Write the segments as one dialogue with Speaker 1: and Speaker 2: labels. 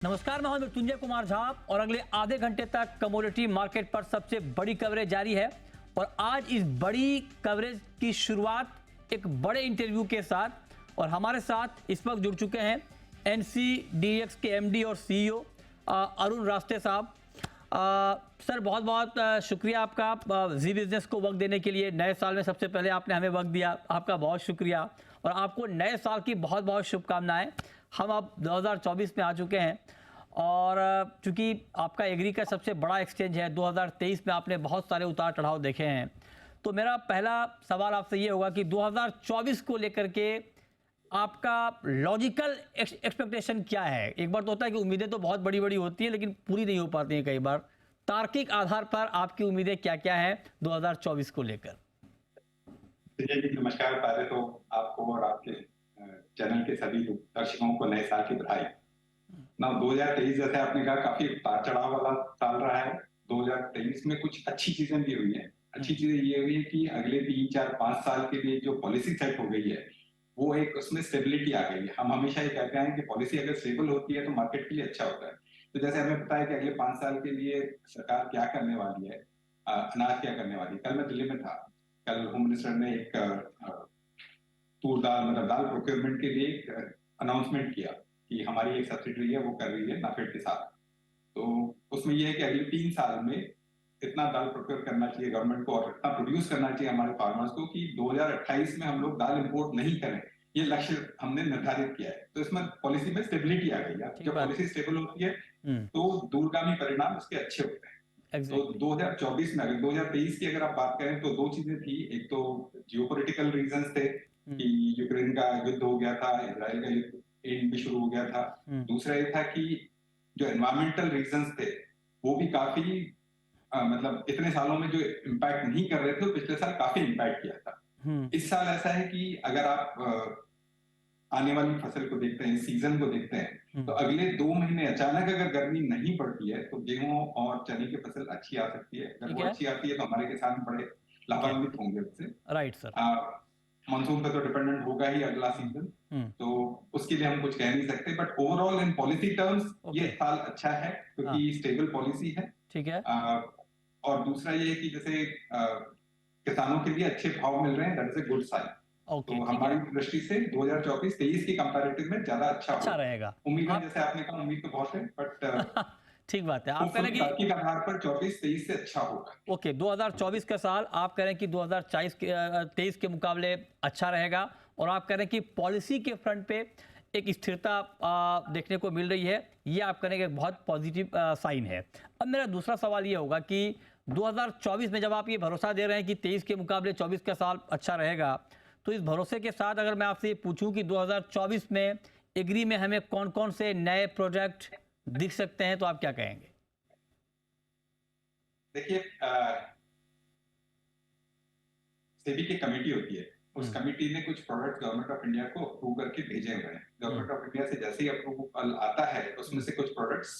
Speaker 1: नमस्कार, मैं हूं मृत्युंजय कुमार झा और अगले आधे घंटे तक कमोडिटी मार्केट पर सबसे बड़ी कवरेज जारी है। और आज इस बड़ी कवरेज की शुरुआत एक बड़े इंटरव्यू के साथ और हमारे साथ इस वक्त जुड़ चुके हैं एनसीडीएक्स के एमडी और सीईओ अरुण रास्ते साहब। सर, बहुत बहुत शुक्रिया आपका जी बिजनेस को वक्त देने के लिए। नए साल में सबसे पहले आपने हमें वक्त दिया, आपका बहुत शुक्रिया और आपको नए साल की बहुत बहुत शुभकामनाएं। हम अब 2024 में आ चुके हैं और चूंकि आपका एग्री का सबसे बड़ा एक्सचेंज है, 2023 में आपने बहुत सारे उतार चढ़ाव देखे हैं। तो मेरा पहला सवाल आपसे ये होगा कि 2024 को लेकर के आपका लॉजिकल एक्सपेक्टेशन क्या है। एक बार तो होता है कि उम्मीदें तो बहुत बड़ी बड़ी होती हैं लेकिन पूरी नहीं हो पाती हैं कई बार। तार्किक आधार पर आपकी उम्मीदें क्या क्या हैं 2024 को लेकर?
Speaker 2: नमस्कार। पहले तो आपको और आपके चैनल के सभी दर्शकों को नए साल की बधाई। 2023 जैसे आपने कहा काफी उतार चढ़ाव वाला साल रहा है। 2023 में कुछ अच्छी चीजें भी हुई हैं। अच्छी चीजें ये हुई है कि अगले 3-4-5 साल के लिए जो पॉलिसी सेट हो गई है वो एक उसमें स्टेबिलिटी आ गई है। हम हमेशा ये कहते हैं कि पॉलिसी अगर स्टेबल होती है तो मार्केट के लिए अच्छा होता है। तो जैसे हमें पता है कि अगले 5 साल के लिए सरकार क्या करने वाली है, अनाज क्या करने वाली है। कल मैं दिल्ली में था। कल होम मिनिस्टर ने एक तूर दाल मतलब दाल प्रोक्योरमेंट के लिए अनाउंसमेंट किया कि हमारी एक सब्सिडरी है वो कर रही है नाफेड के साथ। तो उसमें यह है कि अगले 3 साल में इतना दाल प्रोक्योर करना चाहिए गवर्नमेंट को और इतना प्रोड्यूस करना चाहिए हमारे फार्मर्स को कि 2028 में हम लोग दाल इंपोर्ट नहीं करें। ये लक्ष्य हमने निर्धारित किया है। तो इसमें पॉलिसी में स्टेबिलिटी आ गई है। जब पॉलिसी स्टेबल होती है तो दूरगामी परिणाम उसके अच्छे होते हैं। तो 2024 में अगर 2023 की अगर आप बात करें तो दो चीजें थी। एक तो जियोपॉलिटिकल रीजंस थे कि यूक्रेन का युद्ध हो गया था, इजराइल का युद्ध भी शुरू हो गया था। दूसरा ये था कि जो एनवायरमेंटल रीजंस थे वो भी काफी मतलब इतने सालों में जो इम्पैक्ट नहीं कर रहे थे वो पिछले साल काफी इम्पैक्ट किया था। इस साल ऐसा है कि अगर आप आने वाली फसल को देखते हैं, सीजन को देखते हैं, तो अगले 2 महीने अचानक अगर गर्मी नहीं पड़ती है तो गेहूं और चने की फसल अच्छी आ सकती है। अगर वो अच्छी आती है तो हमारे किसान बड़े लाभान्वित होंगे उससे।
Speaker 1: Right sir.
Speaker 2: मानसून पे तो डिपेंडेंट होगा ही अगला सीजन, तो उसके लिए हम कुछ कह नहीं सकते। But overall in policy terms ये साल अच्छा है क्योंकि स्टेबल पॉलिसी है।
Speaker 1: ठीक है।
Speaker 2: और दूसरा ये है कि जैसे किसानों के लिए अच्छे भाव मिल रहे हैं, that is a good sign. तो हमारी दृष्टि से 2024-23 की कंपैरेटिव में ज्यादा अच्छा
Speaker 1: रहेगा।
Speaker 2: उम्मीद है, जैसे आपने कहा उम्मीद तो बहुत है बट
Speaker 1: ठीक बात है। आप कह रहे हैं
Speaker 2: कि आधार पर 24-23 से अच्छा होगा।
Speaker 1: ओके, 2024 का साल आप कह रहे हैं कि 2023 के मुकाबले अच्छा रहेगा और आप कह रहे हैं कि पॉलिसी के फ्रंट पे एक स्थिरता देखने को मिल रही है। ये आप कह रहे हैं कि बहुत पॉजिटिव साइन है। अब मेरा दूसरा सवाल ये होगा कि 2024 में जब आप ये भरोसा दे रहे हैं कि 23 के मुकाबले 24 का साल अच्छा रहेगा, तो इस भरोसे के साथ अगर मैं आपसे ये पूछूं कि 2024 में एग्री में हमें कौन कौन से नए प्रोजेक्ट दिख सकते हैं तो आप क्या कहेंगे?
Speaker 2: देखिए, सेबी की कमेटी होती है, उस कमेटी ने कुछ प्रोडक्ट गवर्नमेंट ऑफ इंडिया को अप्रूव करके भेजे हुए हैं। गवर्नमेंट ऑफ इंडिया से जैसे ही अप्रूवल आता है उसमें से कुछ प्रोडक्ट्स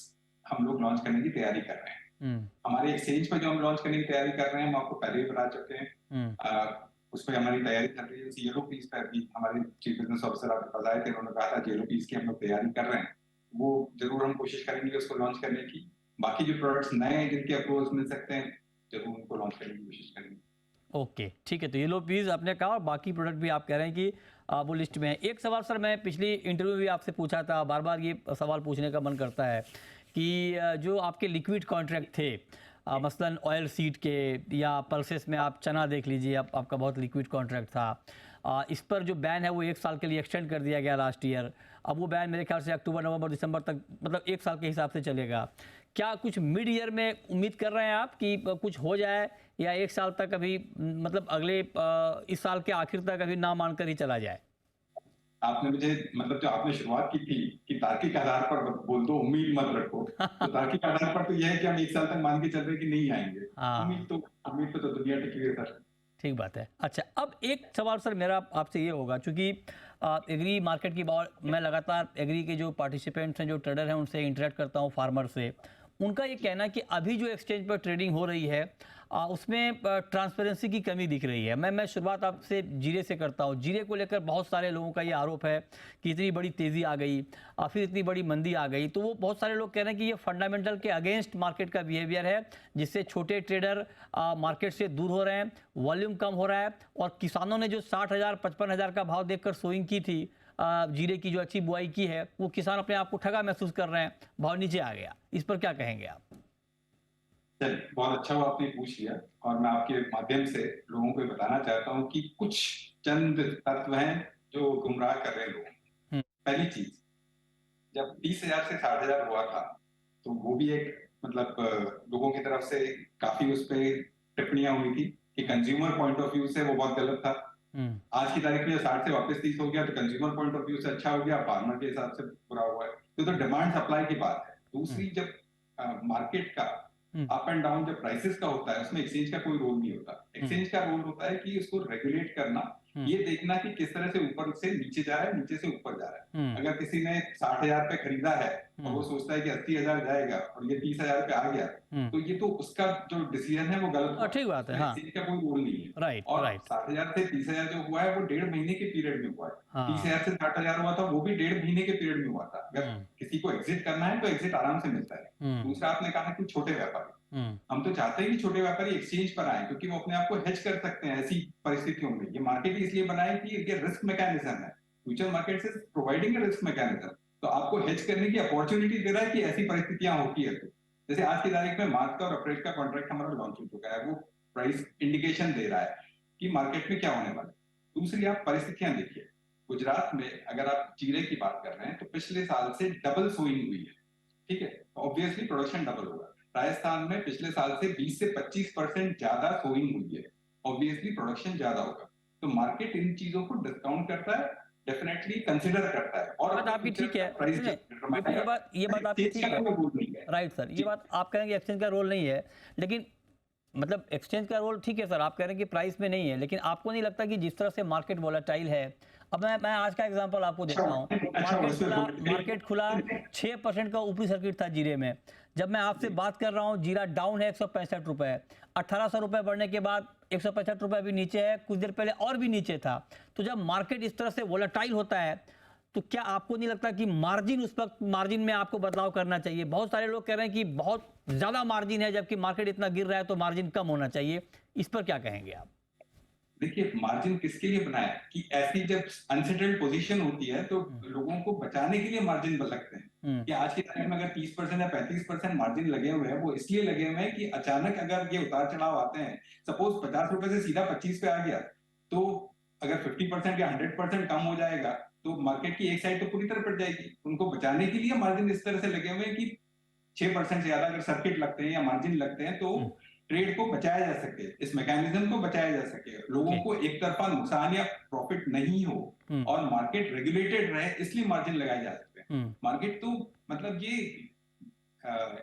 Speaker 2: हम लोग लॉन्च करने की तैयारी कर रहे हैं। हमारे एक्सचेंज पर जो हम लॉन्च करने की तैयारी कर रहे हैं हम आपको पहले ही बता चुके हैं। उस पर हमारी तैयारी चल रही है। येलो पीस पर भी हमारे चीफ बिजनेस ऑफिसर आपको बताए थे, उन्होंने कहा था येलो पीस की हम लोग तैयारी कर रहे हैं। वो जरूर हम कोशिश करेंगे उसको लॉन्च करने की। बाकी जो प्रोडक्ट्स नए हैं जिनके अप्रूवल्स मिल सकते हैं जरूर उनको लॉन्च करने की कोशिश करेंगे।
Speaker 1: ओके, ठीक है। तो येलो पीस आपने कहा और बाकी प्रोडक्ट भी आप कह रहे हैं कि वो लिस्ट में है। एक सवाल सर मैं पिछली इंटरव्यू में भी आपसे पूछा था, बार बार ये सवाल पूछने का मन करता है कि जो आपके लिक्विड कॉन्ट्रैक्ट थे मसलन ऑयल सीड के या पल्सेस में आप चना देख लीजिए, आपका बहुत लिक्विड कॉन्ट्रैक्ट था। इस पर जो बैन है वो 1 साल के लिए एक्सटेंड कर दिया गया लास्ट ईयर। अब वो बैन मेरे ख्याल से अक्टूबर, नवंबर, दिसंबर तक मतलब 1 साल के हिसाब से चलेगा। क्या कुछ मिड ईयर में उम्मीद कर रहे हैं आप कि कुछ हो जाए या 1 साल तक अभी मतलब अगले इस साल के आखिर तक अभी ना मानकर ही चला जाए?
Speaker 2: आपने मुझे मतलब जो आपने शुरुआत की थी कि तार्किक आधार पर बोल दो, उम्मीद मत रखो। तो तार्किक आधार पर तो यह है कि हम 1 साल तक मान के चल रहे कि नहीं आएंगे। उम्मीद तो दुनिया टिकी है सर।
Speaker 1: ठीक बात है। अच्छा, अब एक सवाल सर मेरा आपसे ये होगा, चूंकि एग्री मार्केट की मैं लगातार एग्री के जो पार्टिसिपेंट्स हैं, जो ट्रेडर हैं, उनसे इंटरेक्ट करता हूँ, फार्मर से। उनका ये कहना है कि अभी जो एक्सचेंज पर ट्रेडिंग हो रही है उसमें ट्रांसपेरेंसी की कमी दिख रही है। मैं शुरुआत आपसे जीरे से करता हूँ। जीरे को लेकर बहुत सारे लोगों का ये आरोप है कि इतनी बड़ी तेज़ी आ गई, फिर इतनी बड़ी मंदी आ गई, तो वो बहुत सारे लोग कह रहे हैं कि ये फंडामेंटल के अगेंस्ट मार्केट का बिहेवियर है, जिससे छोटे ट्रेडर मार्केट से दूर हो रहे हैं, वॉल्यूम कम हो रहा है, और किसानों ने जो 60,000 55,000 का भाव देखकर सोइंग की थी, जीरे की जो अच्छी बुआई की है, वो किसान अपने आप को ठगा महसूस कर रहे हैं, भाव नीचे आ गया। इस पर क्या कहेंगे आप?
Speaker 2: चलिए, बहुत अच्छा हुआ आपने पूछ लिया, और मैं आपके माध्यम से लोगों को बताना चाहता हूँ कि कुछ चंद तत्व हैं जो गुमराह कर रहे हैं लोगों को। पहली चीज, जब 30,000 से 60,000 हुआ था, तो वो भी एक मतलब लोगों की तरफ से काफी उस पर टिप्पणियां हुई थी कि कंज्यूमर पॉइंट ऑफ व्यू से वो बहुत गलत था। आज की तारीख में 60 से वापस 30 हो गया, तो कंज्यूमर पॉइंट ऑफ व्यू से अच्छा हो गया, फार्मर के हिसाब से बुरा हुआ है। तो डिमांड सप्लाई की बात है। दूसरी, जब मार्केट का अप एंड डाउन जब प्राइसेस का होता है, उसमें एक्सचेंज का कोई रोल नहीं होता। एक्सचेंज का रोल होता है कि उसको रेगुलेट करना, ये देखना कि किस तरह से ऊपर से नीचे जा रहा है, नीचे से ऊपर जा रहा है। अगर किसी ने 60,000 पे खरीदा है और वो सोचता है कि 80,000 जाएगा और ये 30,000 पे आ गया, तो ये तो उसका जो डिसीजन है वो गलत हुआ।
Speaker 1: ठीक बात है, हाँ।
Speaker 2: एक्सचेंज का कोई रोल नहीं है।
Speaker 1: राइट,
Speaker 2: और
Speaker 1: राइट।
Speaker 2: 60,000 से 30,000 जो हुआ है वो 1.5 महीने के पीरियड में हुआ है।
Speaker 1: हाँ।
Speaker 2: 30,000 से 60,000 हुआ था, वो भी 1.5 महीने के पीरियड में हुआ था। अगर किसी को एग्जिट करना है तो एग्जिट आराम से मिलता है। दूसरा, आपने कहा कि छोटे व्यापारी, हम तो चाहते हैं कि छोटे व्यापारी एक्सचेंज पर आए, क्योंकि वो अपने आप को हेज कर सकते हैं ऐसी परिस्थितियों में। ये मार्केट इसलिए बनाई कि ये रिस्क मैकेनिज्म है। Future market is providing a risk mechanism, तो आपको हेज करने की अपॉर्चुनिटी दे रहा है कि ऐसी परिस्थितियां होती है। तो जैसे आज की तारीख में मार्च का और अप्रैल का कॉन्ट्रैक्ट हमारा लॉन्च हो चुका है, वो प्राइस इंडिकेशन दे रहा है कि मार्केट में क्या होने वाला है। दूसरी, आप परिस्थितियां देखिए। गुजरात में अगर आप जीरे की बात कर रहे हैं, तो पिछले साल से डबल सोइंग हुई है। ठीक है, ऑब्वियसली प्रोडक्शन डबल होगा। राजस्थान में पिछले साल से 20 से 25% ज्यादा सोइंग हुई है, ऑब्वियसली प्रोडक्शन ज्यादा होगा। तो मार्केट इन चीजों को डिस्काउंट करता है, डेफिनेटली कंसिडर करता है। और
Speaker 1: बात आपकी ठीक है, ये बात आपकी ठीक है। राइट सर, ये बात आप कह रहे हैं कि एक्सचेंज का रोल नहीं है, लेकिन मतलब एक्सचेंज का रोल ठीक है सर, आप कह रहे हैं कि प्राइस में नहीं है, लेकिन आपको नहीं लगता कि जिस तरह से मार्केट वोलेटाइल है? अब मैं आज का एग्जांपल आपको देता हूँ। मार्केट खुला 6% का ऊपरी सर्किट था जीरे में। जब मैं आपसे बात कर रहा हूँ, जीरा डाउन है 165 रुपए, 1800 रुपए बढ़ने के बाद 165 रुपए भी नीचे है, कुछ देर पहले और भी नीचे था। तो जब मार्केट इस तरह से वोलेटाइल होता है, तो क्या आपको नहीं लगता कि मार्जिन, उस वक्त मार्जिन में आपको बदलाव करना चाहिए? बहुत सारे लोग कह रहे हैं कि बहुत ज्यादा मार्जिन है, जबकि मार्केट इतना गिर रहा है, तो मार्जिन कम होना चाहिए। इस पर क्या कहेंगे आप?
Speaker 2: देखिए, मार्जिन किसके लिए बनाया कि ऐसी जब अनसेटल्ड पोजीशन होती है तो लोगों को बचाने के लिए मार्जिन लगते हैं। कि आज की तारीख में अगर 30% या 35% मार्जिन लगे हुए हैं, वो इसलिए लगे हुए हैं कि अचानक अगर ये उतार चढ़ाव आते हैं, सपोज 50 रुपए से सीधा 25 पे आ गया, तो अगर 50% या 100% कम हो जाएगा, तो मार्केट की एक साइड तो पूरी तरह पड़ जाएगी। उनको बचाने के लिए मार्जिन इस तरह से लगे हुए हैं कि 6% से ज्यादा अगर सर्किट लगते हैं या मार्जिन लगते हैं, तो ट्रेड को बचाया जा सके, इस मैकेनिज्म को बचाया जा सके, लोगों को एक तरफा नुकसान या प्रॉफिट नहीं हो, और मार्केट रेगुलेटेड रहे, इसलिए मार्जिन लगाए जा सकते हैं। मार्केट तो मतलब ये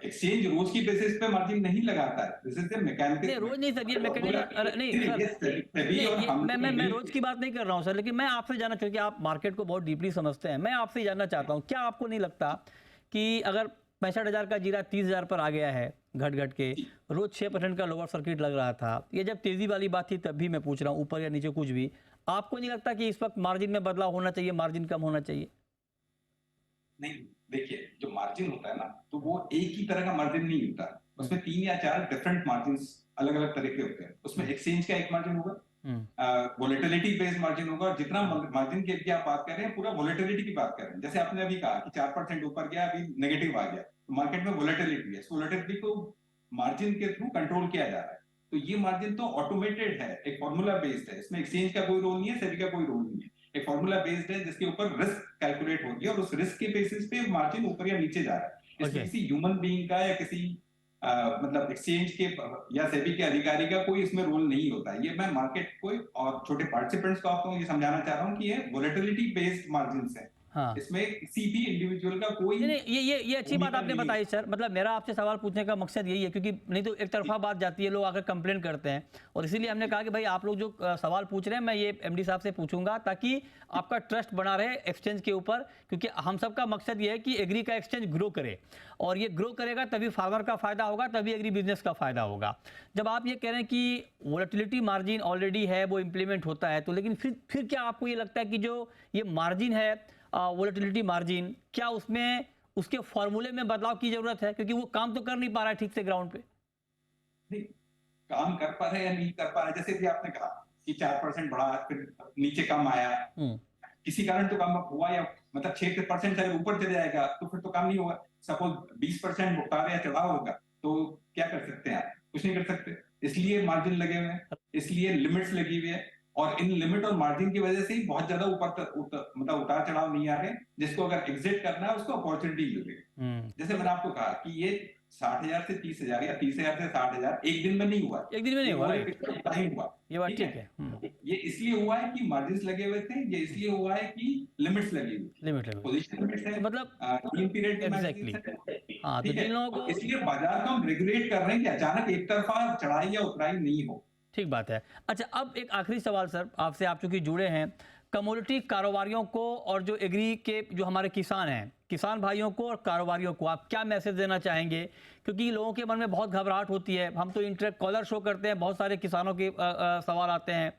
Speaker 2: एक्सचेंज रोज की बेसिस पे मार्जिन नहीं लगाता है। This is the mechanical.
Speaker 1: नहीं, रोज नहीं सर, ये मैकेनिकल नहीं, मैं रोज की बात नहीं कर रहा हूँ सर, लेकिन मैं आपसे जानना चाहूँ कि आप मार्केट को बहुत डीपली समझते हैं। मैं आपसे जानना चाहता हूँ, क्या आपको नहीं लगता कि अगर 65,000 का जीरा 30,000 पर आ गया है, घट घट के रोज 6% का लोअर सर्किट लग रहा था, ये जब तेजी वाली बात थी तब भी मैं पूछ रहा हूँ, ऊपर या नीचे कुछ भी, आपको नहीं लगता कि इस वक्त मार्जिन में बदलाव होना चाहिए, मार्जिन कम होना चाहिए?
Speaker 2: नहीं, देखिए, जो मार्जिन होता है ना, तो वो एक ही तरह का मार्जिन नहीं होता, उसमें 3 या 4 डिफरेंट मार्जिन अलग अलग तरह के होते हैं। उसमें एक्सचेंज का एक मार्जिन होगा, वोलेटिलिटी बेस्ड मार्जिन होगा, और जितना मार्जिन की आप बात कर रहे हैं, पूरा वोलेटिलिटी की बात कर रहे हैं। जैसे आपने अभी कहा कि 4% ऊपर गया, अभी नेगेटिव आ गया, तो मार्केट में वोलेटिलिटी है, वोलेटिलिटी को मार्जिन के थ्रू कंट्रोल किया जा रहा है। तो ये मार्जिन तो ऑटोमेटेड है, एक फॉर्मूला बेस्ड है, इसमें एक्सचेंज का कोई रोल नहीं है, सेबी का कोई रोल नहीं है। एक फॉर्मूला बेस्ड है जिसके ऊपर रिस्क कैलकुलेट होती है, और उस रिस्क के बेसिस पे मार्जिन ऊपर या नीचे जा रहा है। इसमें किसी ह्यूमन बीइंग का या किसी मतलब एक्सचेंज के या सेबी के अधिकारी का कोई इसमें रोल नहीं होता है। ये मैं मार्केट को और छोटे पार्टिसिपेंट्स को आपको ये समझाना चाह रहा हूँ कि ये वोलेटिलिटी बेस्ड मार्जिन है,
Speaker 1: हाँ।
Speaker 2: इसमें किसी भी इंडिविजुअल का कोई
Speaker 1: नहीं नहीं, ये अच्छी बात
Speaker 2: भूमिका
Speaker 1: आपने
Speaker 2: नहीं है।
Speaker 1: बताई सर। मतलब मेरा आपसे सवाल पूछने का मकसद यही है, क्योंकि नहीं तो एक तरफा बात जाती है, लोग आकर कंप्लेन करते हैं, और इसीलिए हमने कहा कि भाई आप लोग जो सवाल पूछ रहे हैं मैं ये एमडी साहब से पूछूंगा, ताकि आपका ट्रस्ट बना रहे एक्सचेंज के ऊपर, क्योंकि हम सबका मकसद ये है कि एग्री का एक्सचेंज ग्रो करे, और ये ग्रो करेगा तभी फार्मर का फायदा होगा, तभी एग्री बिजनेस का फायदा होगा। जब आप ये कह रहे हैं कि वोलेटिलिटी मार्जिन ऑलरेडी है, वो इंप्लीमेंट होता है, तो लेकिन फिर क्या आपको ये लगता है कि जो ये मार्जिन है, वोलेटिलिटी मार्जिन, क्या उसमें उसके फॉर्मूले में बदलाव की जरूरत है, क्योंकि वो काम तो कर नहीं पा रहा है ठीक से ग्राउंड पे?
Speaker 2: नहीं, काम कर पा रहे हैं या नहीं कर पा रहे, जैसे भी आपने कहा कि 4% बढ़ा, फिर नीचे कम आया, किसी कारण तो काम हुआ, या मतलब 6% से अगर ऊपर चले जाएगा तो फिर तो काम नहीं होगा। सपोज 20% उतार या चढ़ाव होगा तो क्या कर सकते हैं आप? कुछ नहीं कर सकते। इसलिए मार्जिन लगे हुए हैं, इसलिए लिमिट्स लगी हुई है, और इन लिमिट और मार्जिन की वजह से ही बहुत ज्यादा मतलब उतार चढ़ाव नहीं आ रहे, जिसको अगर एग्जिट करना है उसको अपॉर्चुनिटी मिल रही है। जैसे मैंने आपको कहा कि ये 60,000 से 30,000 या 30,000 से 60,000 एक दिन में नहीं हुआ,
Speaker 1: एक दिन में नहीं हुआ,
Speaker 2: टाइम हुआ।
Speaker 1: ये बात ठीक है।
Speaker 2: ये इसलिए हुआ है कि मार्जिन्स लगे हुए थे, ये इसलिए हुआ है कि लिमिट्स लगी हुई,
Speaker 1: लिमिट लगी,
Speaker 2: पोजीशन लिमिट्स है,
Speaker 1: मतलब
Speaker 2: टाइम पीरियड
Speaker 1: एग्जैक्टली। हाँ, तो जिन लोगों को,
Speaker 2: इसलिए बाजार को हम रेगुलेट कर रहे हैं कि अचानक एक तरफा चढ़ाई या उतराई नहीं हो।
Speaker 1: ठीक बात है। अच्छा, अब एक आखिरी सवाल सर आपसे, आप चूंकि जुड़े हैं कमोडिटी कारोबारियों को, और जो एग्री के जो हमारे किसान हैं, किसान भाइयों को और कारोबारियों को आप क्या मैसेज देना चाहेंगे? क्योंकि लोगों के मन में बहुत घबराहट होती है। हम तो इंटरेक्ट कॉलर शो करते हैं, बहुत सारे किसानों के सवाल आते हैं,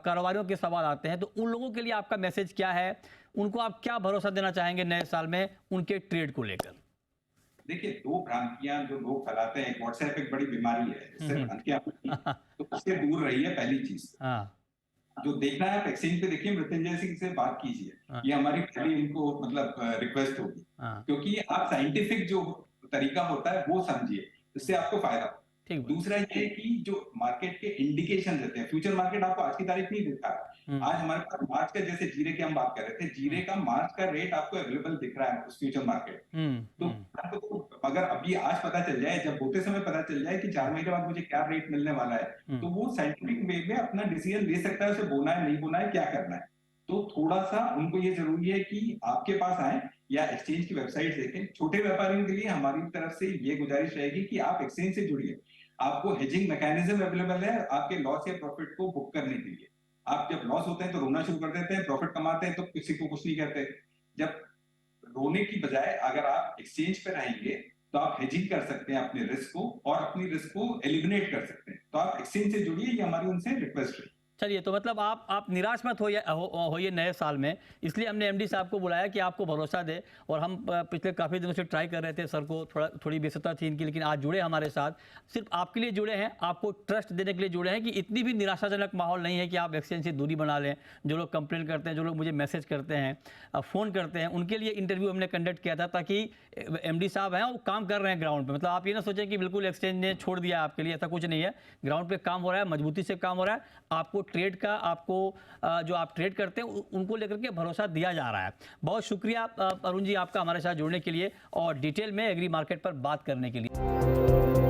Speaker 1: कारोबारियों के सवाल आते हैं, तो उन लोगों के लिए आपका मैसेज क्या है? उनको आप क्या भरोसा देना चाहेंगे नए साल में उनके ट्रेड को लेकर?
Speaker 2: देखिए, दो भ्रांतियां जो लोग फैलाते हैं, व्हाट्सएप एक बड़ी बीमारी है, इससे भ्रांतियां तो उससे दूर रहिए, पहली चीज।
Speaker 1: हाँ,
Speaker 2: जो देखना है आप एक्सचेंज पे देखिए, मृत्युंजय सिंह से बात कीजिए, ये हमारी पहली इनको मतलब रिक्वेस्ट होगी, क्योंकि आप साइंटिफिक जो तरीका होता है वो समझिए, इससे आपको फायदा हो। दूसरा ये कि जो मार्केट के इंडिकेशन देते हैं, फ्यूचर मार्केट आपको आज की तारीख नहीं दिखा है। आज हमारे पास मार्च का, जैसे जीरे की हम बात कर रहे थे, जीरे का मार्च का रेट आपको अवेलेबल दिख रहा है उस फ्यूचर मार्केट। तो आपको अगर अभी आज पता चल जाए, जब बोते समय पता चल जाए कि 4 महीने बाद मुझे क्या रेट मिलने वाला है, तो वो साइंटिफिक वे में अपना डिसीजन ले सकता है, उसे बोना है नहीं बोना है, क्या करना है। तो थोड़ा सा उनको ये जरूरी है कि आपके पास आए या एक्सचेंज की वेबसाइट देखें। छोटे व्यापारियों के लिए हमारी तरफ से ये गुजारिश रहेगी कि आप एक्सचेंज से जुड़िए, आपको हेजिंग मैकेनिज्म अवेलेबल है आपके लॉस या प्रॉफिट को बुक करने के लिए। आप जब लॉस होते हैं तो रोना शुरू कर देते हैं, प्रॉफिट कमाते हैं तो किसी को कुछ नहीं कहते। जब रोने की बजाय अगर आप एक्सचेंज पे रहेंगे तो आप हेजिंग कर सकते हैं अपने रिस्क को, और अपनी रिस्क को एलिमिनेट कर सकते हैं। तो आप एक्सचेंज से जुड़िए, ये हमारी उनसे रिक्वेस्ट है।
Speaker 1: चलिए, तो मतलब आप निराश मत होइए नए साल में, इसलिए हमने एमडी साहब को बुलाया कि आपको भरोसा दे। और हम पिछले काफ़ी दिनों से ट्राई कर रहे थे, सर को थोड़ी व्यस्तता थी इनकी, लेकिन आज जुड़े हमारे साथ। सिर्फ आपके लिए जुड़े हैं, आपको ट्रस्ट देने के लिए जुड़े हैं कि इतनी भी निराशाजनक माहौल नहीं है कि आप एक्सचेंज से दूरी बना लें। जो लोग कंप्लेन करते हैं, जो लोग मुझे मैसेज करते हैं, फ़ोन करते हैं, उनके लिए इंटरव्यू हमने कंडक्ट किया था, ताकि एमडी साहब हैं वो काम कर रहे हैं ग्राउंड पे। मतलब आप ये ना सोचें कि बिल्कुल एक्सचेंज ने छोड़ दिया आपके लिए, ऐसा कुछ नहीं है। ग्राउंड पे काम हो रहा है, मजबूती से काम हो रहा है। आपको ट्रेड का, आपको जो आप ट्रेड करते हैं उनको लेकर के भरोसा दिया जा रहा है। बहुत शुक्रिया अरुण जी आपका हमारे साथ जुड़ने के लिए और डिटेल में एग्री मार्केट पर बात करने के लिए।